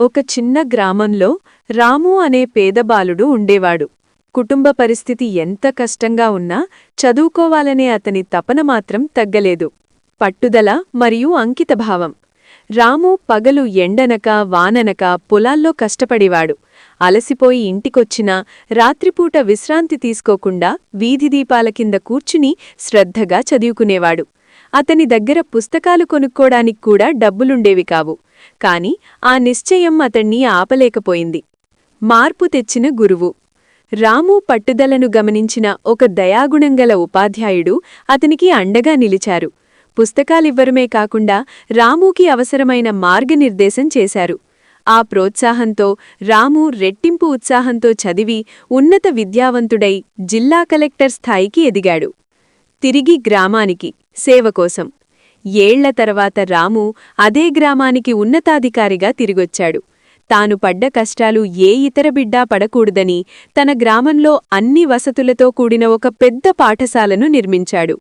ఒక చిన్న గ్రామంలో రాము అనే పేద బాలుడు ఉండేవాడు. కుటుంబ పరిస్థితి ఎంత కష్టంగా ఉన్నా చదువుకోవాలనే అతని తపన మాత్రం తగ్గలేదు. పట్టుదల మరియు అంకితభావం. రాము పగలు ఎండనక వాననక పొలాల్లో కష్టపడేవాడు. అలసిపోయి ఇంటికొచ్చినా రాత్రిపూట విశ్రాంతి తీసుకోకుండా వీధి దీపాల కింద కూర్చుని శ్రద్ధగా చదువుకునేవాడు. అతని దగ్గర పుస్తకాలు కొనుక్కోడానికి కూడా డబ్బులుండేవి కావు. కాని ఆ నిశ్చయం అతణ్ణి ఆపలేకపోయింది. మార్పు తెచ్చిన గురువు. రాము పట్టుదలను గమనించిన ఒక దయాగుణంగల ఉపాధ్యాయుడు అతనికి అండగా నిలిచారు. పుస్తకాలివ్వరమే కాకుండా రాముకి అవసరమైన మార్గనిర్దేశం చేశారు. ఆ ప్రోత్సాహంతో రాము రెట్టింపు ఉత్సాహంతో చదివి ఉన్నత విద్యావంతుడై జిల్లా కలెక్టర్ స్థాయికి ఎదిగాడు. తిరిగి గ్రామానికి సేవకోసం. ఏళ్ల తర్వాత రాము అదే గ్రామానికి ఉన్నతాధికారిగా తిరిగొచ్చాడు. తాను పడ్డ కష్టాలు ఏ ఇతర బిడ్డా పడకూడదని తన గ్రామంలో అన్ని వసతులతో కూడిన ఒక పెద్ద పాఠశాలను నిర్మించాడు.